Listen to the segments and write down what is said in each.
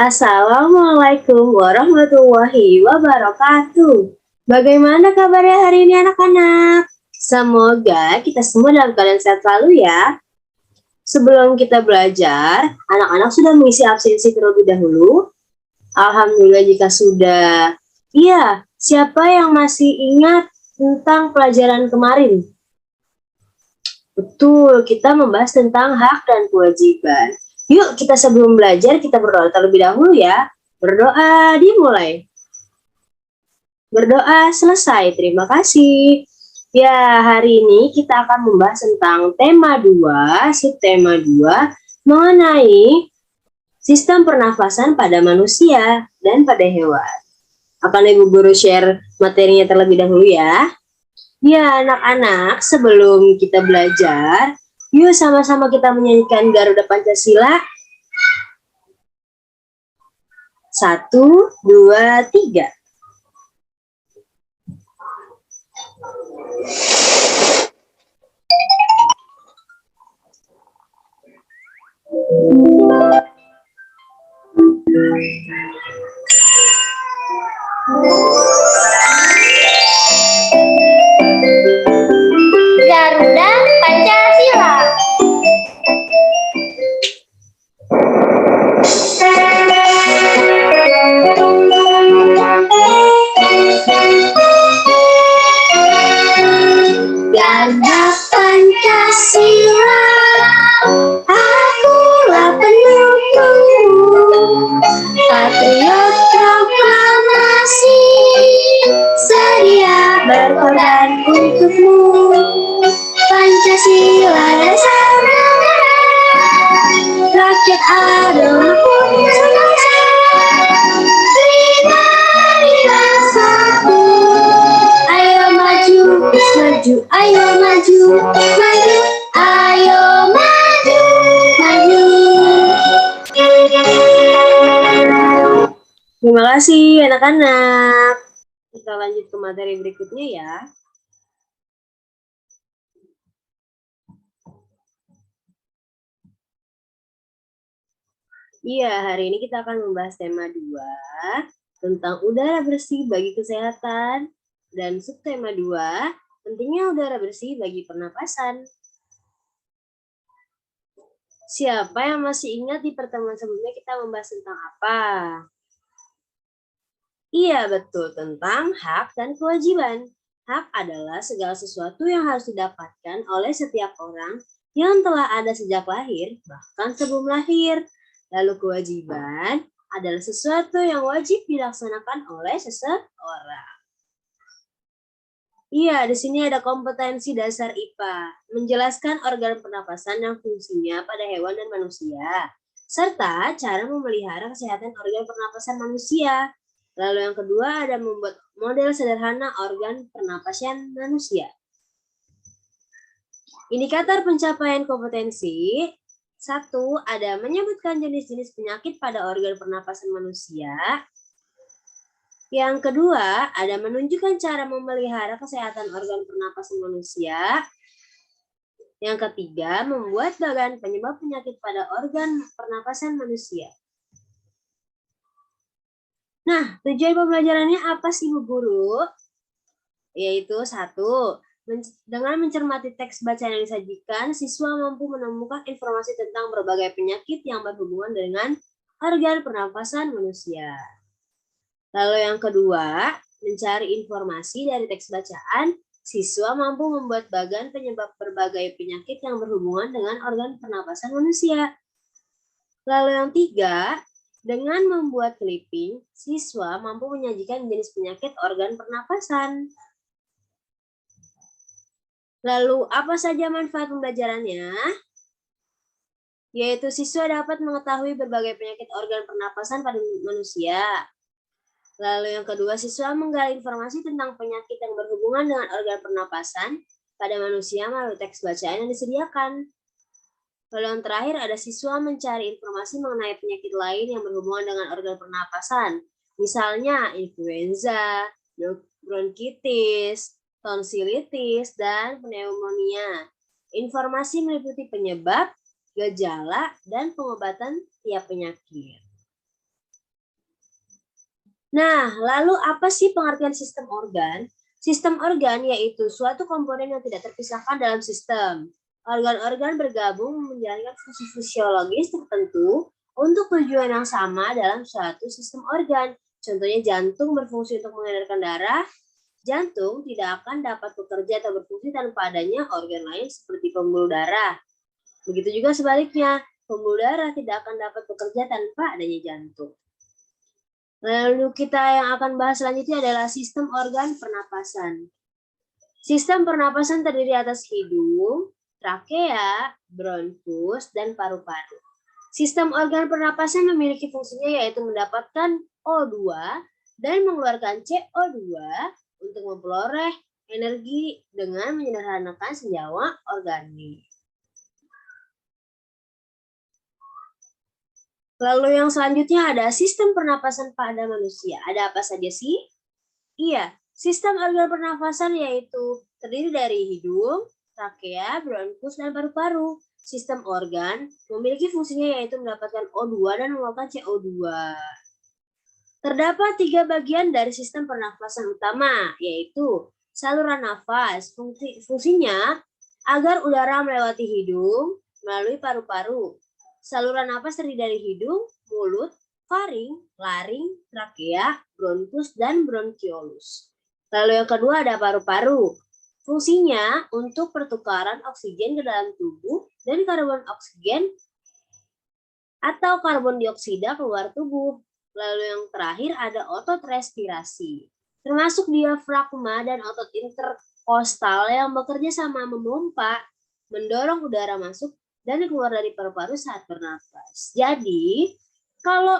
Assalamualaikum warahmatullahi wabarakatuh. Bagaimana kabarnya hari ini anak-anak? Semoga kita semua dalam keadaan sehat selalu ya. Sebelum kita belajar, anak-anak sudah mengisi absensi terlebih dahulu. Alhamdulillah jika sudah. Iya, siapa yang masih ingat tentang pelajaran kemarin? Betul, kita membahas tentang hak dan kewajiban. Yuk, kita sebelum belajar, kita berdoa terlebih dahulu ya. Berdoa dimulai. Berdoa selesai, terima kasih. Ya, hari ini kita akan membahas tentang tema 2, subtema 2, mengenai sistem pernafasan pada manusia dan pada hewan. Akan Ibu Guru share materinya terlebih dahulu ya. Ya, anak-anak, sebelum kita belajar, yuk sama-sama kita menyanyikan Garuda Pancasila. 1, 2, 3. Garuda Pancasila. Garuda Pancasila, akulah pendukungmu, patriot proklamasi, sedia berkorban untukmu. Pancasila dasar negara, rakyat adalah bangsa, pribadi bersatu. Ayo maju, maju, ayo maju, maju, ayo maju, maju. Terima kasih anak-anak. Kita lanjut ke materi berikutnya ya. Iya, hari ini kita akan membahas tema 2 tentang udara bersih bagi kesehatan dan subtema 2 pentingnya udara bersih bagi pernapasan. Siapa yang masih ingat di pertemuan sebelumnya kita membahas tentang apa? Iya, betul, tentang hak dan kewajiban. Hak adalah segala sesuatu yang harus didapatkan oleh setiap orang yang telah ada sejak lahir, bahkan sebelum lahir. Lalu kewajiban adalah sesuatu yang wajib dilaksanakan oleh seseorang. Iya, di sini ada kompetensi dasar IPA, menjelaskan organ pernapasan yang fungsinya pada hewan dan manusia, serta cara memelihara kesehatan organ pernapasan manusia. Lalu yang kedua ada membuat model sederhana organ pernapasan manusia. Indikator pencapaian kompetensi. 1. Ada menyebutkan jenis-jenis penyakit pada organ pernapasan manusia. Yang kedua, ada menunjukkan cara memelihara kesehatan organ pernapasan manusia. Yang ketiga, membuat bagan penyebab penyakit pada organ pernapasan manusia. Nah, tujuan pembelajarannya apa sih, Bu Guru? Yaitu 1. Dengan mencermati teks bacaan yang disajikan, siswa mampu menemukan informasi tentang berbagai penyakit yang berhubungan dengan organ pernapasan manusia. Lalu yang kedua, mencari informasi dari teks bacaan, siswa mampu membuat bagan penyebab berbagai penyakit yang berhubungan dengan organ pernapasan manusia. Lalu yang tiga, dengan membuat clipping, siswa mampu menyajikan jenis penyakit organ pernapasan. Lalu, apa saja manfaat pembelajarannya? Yaitu siswa dapat mengetahui berbagai penyakit organ pernapasan pada manusia. Lalu yang kedua, siswa menggali informasi tentang penyakit yang berhubungan dengan organ pernapasan pada manusia melalui teks bacaan yang disediakan. Lalu yang terakhir, ada siswa mencari informasi mengenai penyakit lain yang berhubungan dengan organ pernapasan. Misalnya influenza, bronkitis, tonsilitis, dan pneumonia. Informasi meliputi penyebab, gejala, dan pengobatan tiap penyakit. Nah, lalu apa sih pengertian sistem organ? Sistem organ yaitu suatu komponen yang tidak terpisahkan dalam sistem. Organ-organ bergabung menjalankan fungsi fisiologis tertentu untuk tujuan yang sama dalam suatu sistem organ. Contohnya jantung berfungsi untuk mengedarkan darah. Jantung tidak akan dapat bekerja atau berfungsi tanpa adanya organ lain seperti pembuluh darah. Begitu juga sebaliknya, pembuluh darah tidak akan dapat bekerja tanpa adanya jantung. Lalu kita yang akan bahas selanjutnya adalah sistem organ pernapasan. Sistem pernapasan terdiri atas hidung, trakea, bronkus, dan paru-paru. Sistem organ pernapasan memiliki fungsinya yaitu mendapatkan O2 dan mengeluarkan CO2 untuk memperoleh energi dengan menyederhanakan senyawa organik. Lalu yang selanjutnya ada sistem pernapasan pada manusia. Ada apa saja sih? Iya, sistem organ pernapasan yaitu terdiri dari hidung, trakea, bronkus, dan paru-paru. Sistem organ memiliki fungsinya yaitu mendapatkan O2 dan mengeluarkan CO2. Terdapat 3 bagian dari sistem pernapasan utama, yaitu saluran nafas. Fungsinya agar udara melewati hidung melalui paru-paru. Saluran nafas terdiri dari hidung, mulut, faring, laring, trakea, bronkus, dan bronkiolus. Lalu yang kedua ada paru-paru. Fungsinya untuk pertukaran oksigen ke dalam tubuh dan karbon oksigen atau karbon dioksida keluar tubuh. Lalu yang terakhir ada otot respirasi, termasuk diafragma dan otot interkostal yang bekerja sama memompa, mendorong udara masuk dan keluar dari paru-paru saat bernafas. Jadi, kalau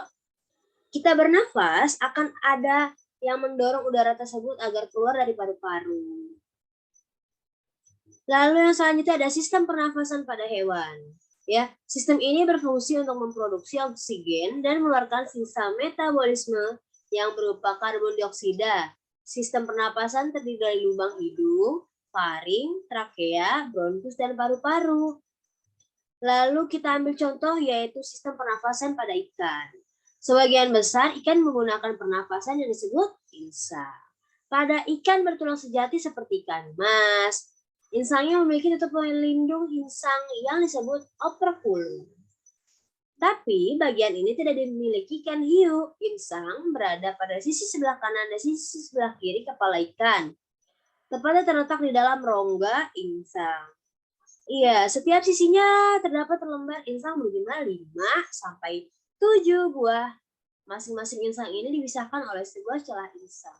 kita bernafas, akan ada yang mendorong udara tersebut agar keluar dari paru-paru. Lalu yang selanjutnya ada sistem pernafasan pada hewan. Ya, sistem ini berfungsi untuk memproduksi oksigen dan mengeluarkan sisa metabolisme yang berupa karbon dioksida. Sistem pernapasan terdiri dari lubang hidung, faring, trakea, bronkus, dan paru-paru. Lalu kita ambil contoh yaitu sistem pernafasan pada ikan. Sebagian besar ikan menggunakan pernafasan yang disebut insang. Pada ikan bertulang sejati seperti ikan mas, insangnya memiliki tutup pelindung insang yang disebut operculum. Tapi bagian ini tidak dimiliki ikan hiu. Insang berada pada sisi sebelah kanan dan sisi sebelah kiri kepala ikan. Tepatnya terletak di dalam rongga insang. Iya, setiap sisinya terdapat lembar insang berjumlah 5 sampai 7 buah. Masing-masing insang ini dipisahkan oleh sebuah celah insang.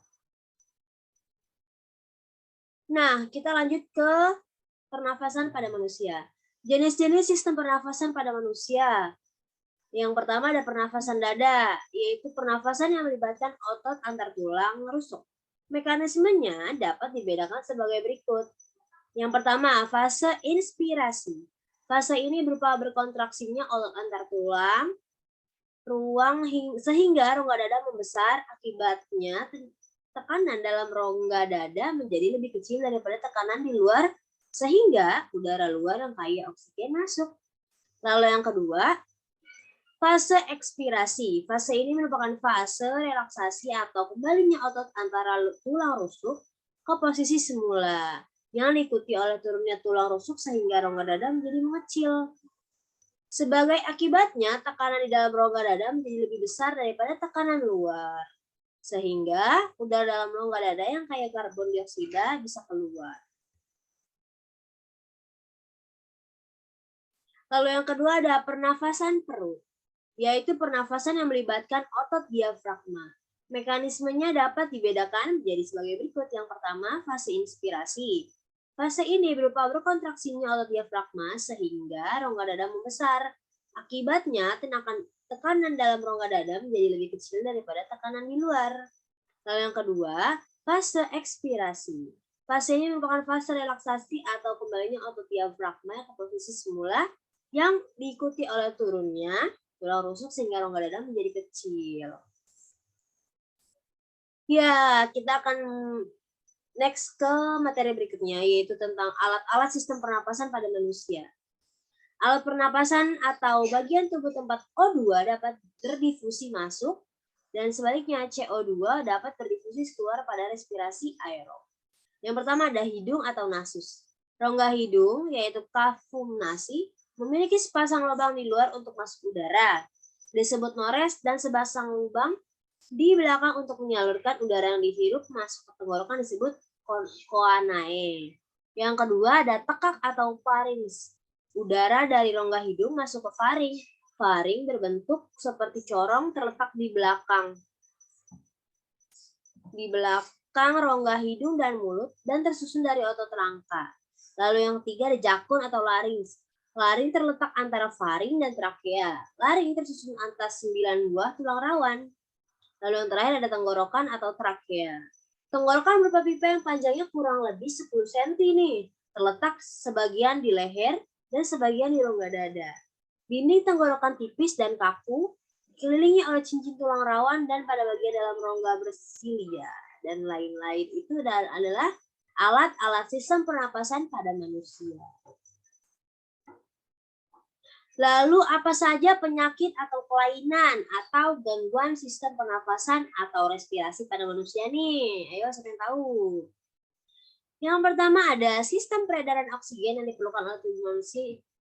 Nah, kita lanjut ke pernafasan pada manusia. Jenis-jenis sistem pernafasan pada manusia. Yang pertama ada pernafasan dada, yaitu pernafasan yang melibatkan otot antar tulang rusuk. Mekanismenya dapat dibedakan sebagai berikut. Yang pertama, fase inspirasi. Fase ini berupa berkontraksinya otot antar tulang, sehingga rongga dada membesar. Akibatnya, tekanan dalam rongga dada menjadi lebih kecil daripada tekanan di luar, sehingga udara luar yang kaya oksigen masuk. Lalu yang kedua, fase ekspirasi. Fase ini merupakan fase relaksasi atau kembalinya otot antara tulang rusuk ke posisi semula, yang diikuti oleh turunnya tulang rusuk sehingga rongga dada menjadi mengecil. Sebagai akibatnya, tekanan di dalam rongga dada menjadi lebih besar daripada tekanan luar, sehingga udara dalam rongga dada yang kaya karbon dioksida bisa keluar. Lalu yang kedua ada pernafasan perut, yaitu pernafasan yang melibatkan otot diafragma. Mekanismenya dapat dibedakan menjadi sebagai berikut. Yang pertama, fase inspirasi. Fase ini berupa berkontraksinya otot diafragma sehingga rongga dada membesar. Akibatnya, tekanan dalam rongga dada menjadi lebih kecil daripada tekanan di luar. Lalu yang kedua, fase ekspirasi. Fase ini merupakan fase relaksasi atau kembalinya otot diafragma ke posisi semula yang diikuti oleh turunnya tulang rusuk sehingga rongga dada menjadi kecil. Ya, kita akan next ke materi berikutnya, yaitu tentang alat-alat sistem pernapasan pada manusia. Alat pernapasan atau bagian tubuh tempat O2 dapat berdifusi masuk Dan sebaliknya, CO2 dapat berdifusi keluar pada respirasi aerob. Yang pertama ada hidung atau nasus. Rongga hidung, yaitu cavum nasi, memiliki sepasang lubang di luar untuk masuk udara. Disebut nores, dan sepasang lubang di belakang untuk menyalurkan udara yang dihirup masuk ke tenggorokan disebut choanae. Yang kedua ada tekak atau pharynx. Udara dari rongga hidung masuk ke faring. Faring berbentuk seperti corong terletak di belakang rongga hidung dan mulut dan tersusun dari otot rangka. Lalu yang ketiga ada jakun atau larynx. Laring terletak antara faring dan trakea. Laring tersusun atas 9 buah tulang rawan. Lalu yang terakhir ada tenggorokan atau trakea. Tenggorokan berupa pipa yang panjangnya kurang lebih 10 cm nih. Terletak sebagian di leher dan sebagian di rongga dada. Dinding tenggorokan tipis dan kaku, dikelilingi oleh cincin tulang rawan dan pada bagian dalam rongga bersilia dan lain-lain. Itu adalah alat-alat sistem pernapasan pada manusia. Lalu apa saja penyakit atau kelainan atau gangguan sistem pernapasan atau respirasi pada manusia nih? Ayo siapa yang tahu? Yang pertama ada sistem peredaran oksigen yang diperlukan oleh tubuh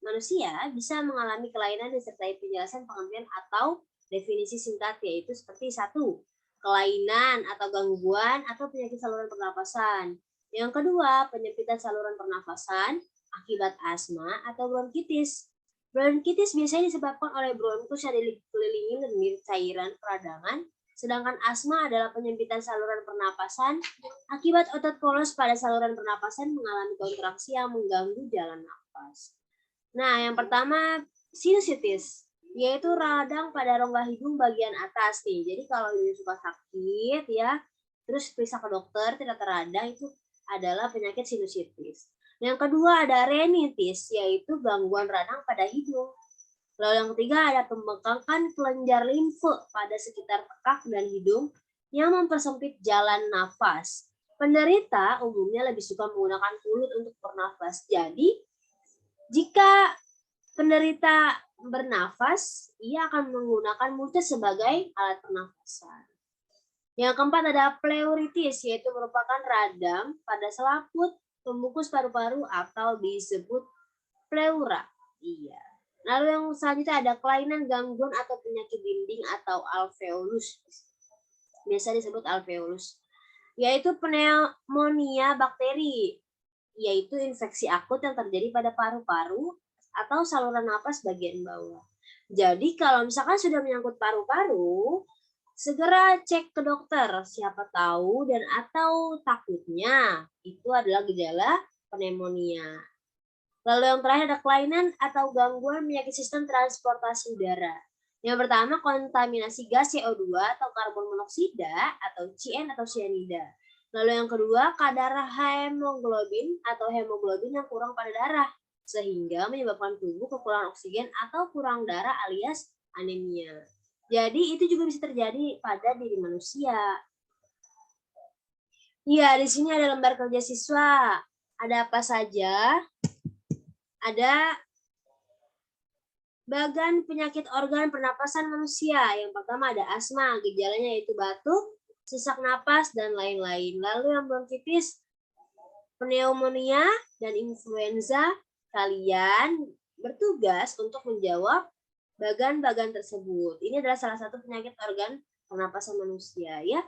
manusia bisa mengalami kelainan disertai penjelasan pengertian atau definisi singkat, yaitu seperti 1. Kelainan atau gangguan atau penyakit saluran pernapasan. Yang kedua, penyempitan saluran pernapasan akibat asma atau bronkitis. Bronkitis biasanya disebabkan oleh bronkus yang dikelilingi dengan cairan peradangan, sedangkan asma adalah penyempitan saluran pernapasan akibat otot polos pada saluran pernapasan mengalami kontraksi yang mengganggu jalan nafas. Nah, yang pertama sinusitis, yaitu radang pada rongga hidung bagian atas nih. Jadi kalau ini suka sakit ya, terus periksa ke dokter tidak teradang, itu adalah penyakit sinusitis. Yang kedua ada rinitis, yaitu gangguan radang pada hidung. Lalu yang ketiga ada pembengkakan kelenjar limfe pada sekitar tekak dan hidung yang mempersempit jalan nafas. Penderita umumnya lebih suka menggunakan mulut untuk bernafas. Jadi, jika penderita bernafas, ia akan menggunakan mulutnya sebagai alat pernafasan. Yang keempat ada pleuritis, yaitu merupakan radang pada selaput pembungkus paru-paru atau disebut pleura. Iya. Lalu yang selanjutnya ada kelainan gangguan atau penyakit dinding atau alveolus. Biasa disebut alveolus. Yaitu pneumonia bakteri, yaitu infeksi akut yang terjadi pada paru-paru atau saluran napas bagian bawah. Jadi kalau misalkan sudah menyangkut paru-paru, segera cek ke dokter, siapa tahu dan atau takutnya itu adalah gejala pneumonia. Lalu yang terakhir ada kelainan atau gangguan penyakit sistem transportasi udara. Yang pertama kontaminasi gas CO2 atau karbon monoksida atau CN atau cyanida. Lalu yang kedua kadar hemoglobin atau hemoglobin yang kurang pada darah sehingga menyebabkan tubuh kekurangan oksigen atau kurang darah alias anemia. Jadi itu juga bisa terjadi pada diri manusia. Iya, di sini ada lembar kerja siswa. Ada apa saja? Ada bagan penyakit organ pernapasan manusia. Yang pertama ada asma, gejalanya yaitu batuk, sesak napas, dan lain-lain. Lalu yang bronkitis, pneumonia, dan influenza. Kalian bertugas untuk menjawab bagan-bagan tersebut. Ini adalah salah satu penyakit organ pernapasan manusia ya.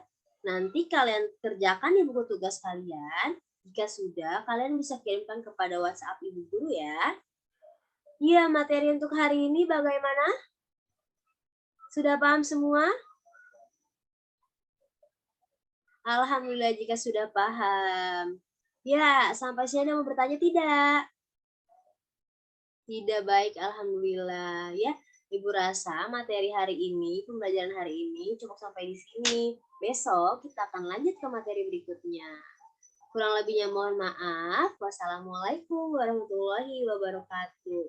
Nanti kalian kerjakan di buku tugas kalian. Jika sudah, kalian bisa kirimkan kepada WhatsApp Ibu Guru ya. Iya, materi untuk hari ini bagaimana? Sudah paham semua? Alhamdulillah jika sudah paham. Ya, sampai sini mau bertanya tidak? Tidak, baik, alhamdulillah ya. Ibu rasa materi hari ini, pembelajaran hari ini cukup sampai di sini. Besok kita akan lanjut ke materi berikutnya. Kurang lebihnya mohon maaf. Wassalamualaikum warahmatullahi wabarakatuh.